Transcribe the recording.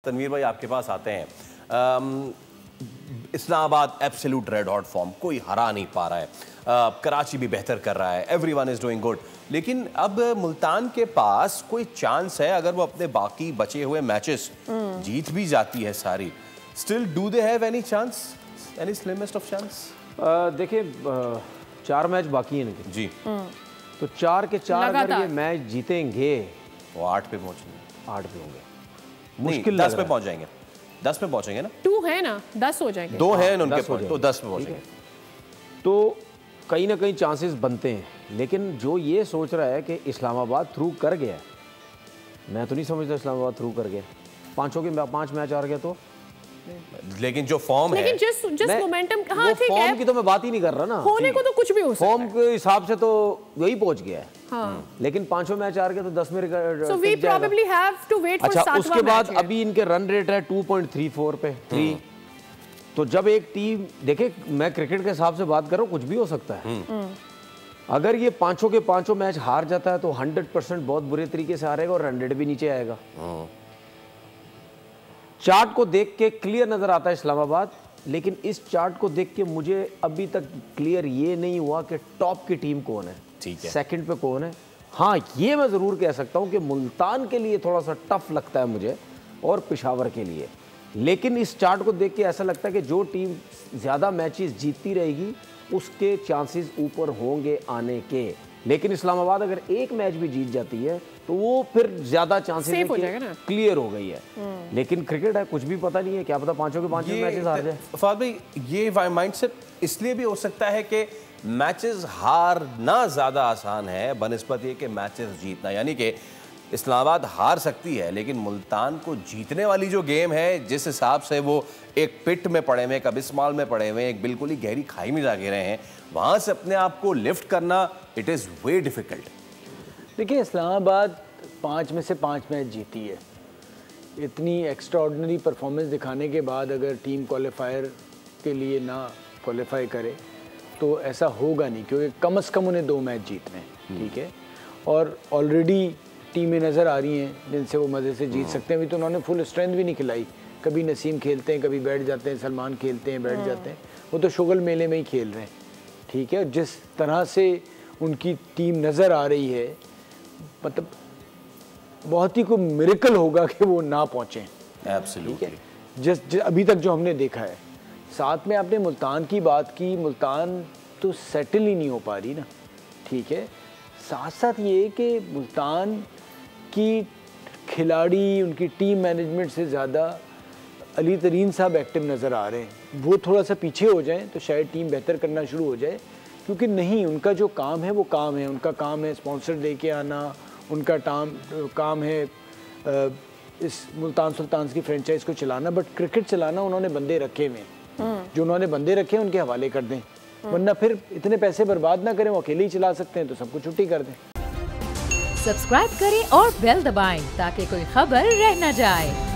तनवीर भाई आपके पास आते हैं। Islamabad absolute red hot form, कोई हरा नहीं पा रहा है। कराची भी बेहतर कर रहा है, एवरीवन इज डूइंग गुड। लेकिन अब मुल्तान के पास कोई चांस है अगर वो अपने बाकी बचे हुए मैचेस जीत भी जाती है सारी, still do they have any chance, any slimmest of chance? देखिए 4 मैच बाकी हैं जी, तो 4 के 4 अगर ये मैच जीतेंगे वो 8 पे पहुंचेंगे। 8 पे होंगे, मुश्किल 10 पे पहुंच जाएंगे। 10 पे पहुंचेंगे ना, 2 है ना, 10 हो जाएंगे। 2 है उनके पॉइंट, तो 10 पे पहुंचेंगे। तो कहीं ना कहीं चांसेस बनते हैं। लेकिन जो ये सोच रहा है कि इस्लामाबाद थ्रू कर गया, मैं तो नहीं समझता इस्लामाबाद थ्रू कर गया। 5 मैच हार गया तो, लेकिन जो फॉर्म है, लेकिन जिस मोमेंटम, हाँ ठीक है, फॉर्म की तो मैं बात ही नहीं कर रहा ना, होने को तो कुछ भी हो सकता है। फॉर्म के हिसाब से तो वही पहुंच गया है। हाँ। लेकिन 5 मैच हार गया तो 10 में so we probably have to wait for 7वां अच्छा, उसके बाद अभी इनके रन रेट है 2.34 पे 3। तो जब एक टीम देखे, मैं क्रिकेट के हिसाब से बात कर रहा हूँ, कुछ भी हो सकता है। अगर ये 5 के 5 मैच हार जाता है तो 100% बहुत बुरे तरीके से हारेगा और रन रेट भी नीचे आएगा। चार्ट को देख के क्लियर नजर आता है इस्लामाबाद, लेकिन इस चार्ट को देख के मुझे अभी तक क्लियर ये नहीं हुआ कि टॉप की टीम कौन है, ठीक है, सेकंड पे कौन है। हाँ, ये मैं ज़रूर कह सकता हूँ कि मुल्तान के लिए थोड़ा सा टफ लगता है मुझे और पेशावर के लिए। लेकिन इस चार्ट को देख के ऐसा लगता है कि जो टीम ज़्यादा मैचेस जीतती रहेगी उसके चांसेस ऊपर होंगे आने के। लेकिन इस्लामाबाद अगर एक मैच भी जीत जाती है तो वो फिर ज़्यादा चांसेस क्लियर हो गई है। लेकिन क्रिकेट है, कुछ भी पता नहीं है, क्या पता 5 के 5 मैचेस हार जाए। फाद भाई, ये माइंडसेट इसलिए भी हो सकता है कि मैचेस हारना ज़्यादा आसान है बनिस्बत ये कि मैचेस जीतना। यानी कि इस्लामाबाद हार सकती है, लेकिन मुल्तान को जीतने वाली जो गेम है, जिस हिसाब से वो एक पिट में पड़े हुए, कभी स्मॉल में पड़े हुए, एक बिल्कुल ही गहरी खाई में जा गिरे हैं, वहाँ से अपने आप को लिफ्ट करना इट इज़ वे डिफ़िकल्ट। देखिए, इस्लामाबाद 5 में से 5 मैच जीती है। इतनी एक्स्ट्राऑर्डिनरी परफॉर्मेंस दिखाने के बाद अगर टीम क्वालिफायर के लिए ना क्वालिफाई करे तो ऐसा होगा नहीं, क्योंकि कम से कम उन्हें 2 मैच जीतने हैं, ठीक है। और ऑलरेडी टीमें नज़र आ रही हैं जिनसे वो मज़े से जीत सकते हैं। अभी तो उन्होंने फुल स्ट्रेंथ भी नहीं खिलाई, कभी नसीम खेलते हैं, कभी बैठ जाते हैं, सलमान खेलते हैं, बैठ जाते हैं, वो तो शुगल मेले में ही खेल रहे हैं, ठीक है। जिस तरह से उनकी टीम नज़र आ रही है, मतलब बहुत ही कोई मिरेकल होगा कि वो ना पहुँचें, ठीक है, जिस अभी तक जो हमने देखा है। साथ में आपने मुल्तान की बात की, मुल्तान तो सेटल ही नहीं हो पा रही ना, ठीक है। साथ साथ ये कि मुल्तान की खिलाड़ी, उनकी टीम मैनेजमेंट से ज़्यादा अली तरीन साहब एक्टिव नज़र आ रहे हैं। वो थोड़ा सा पीछे हो जाएं तो शायद टीम बेहतर करना शुरू हो जाए, क्योंकि नहीं, उनका जो काम है वो काम है, उनका काम है स्पॉन्सर दे के आना, उनका काम है इस मुल्तान सुल्तान्स की फ्रेंचाइज को चलाना। बट क्रिकेट चलाना उन्होंने बंदे रखे हुए हैं, जो उन्होंने बंदे रखे हैं उनके हवाले कर दें, वरना फिर इतने पैसे बर्बाद ना करें, वो अकेले ही चला सकते हैं, तो सबको छुट्टी कर दें। सब्सक्राइब करें और बेल दबाएं ताकि कोई खबर रह न जाए।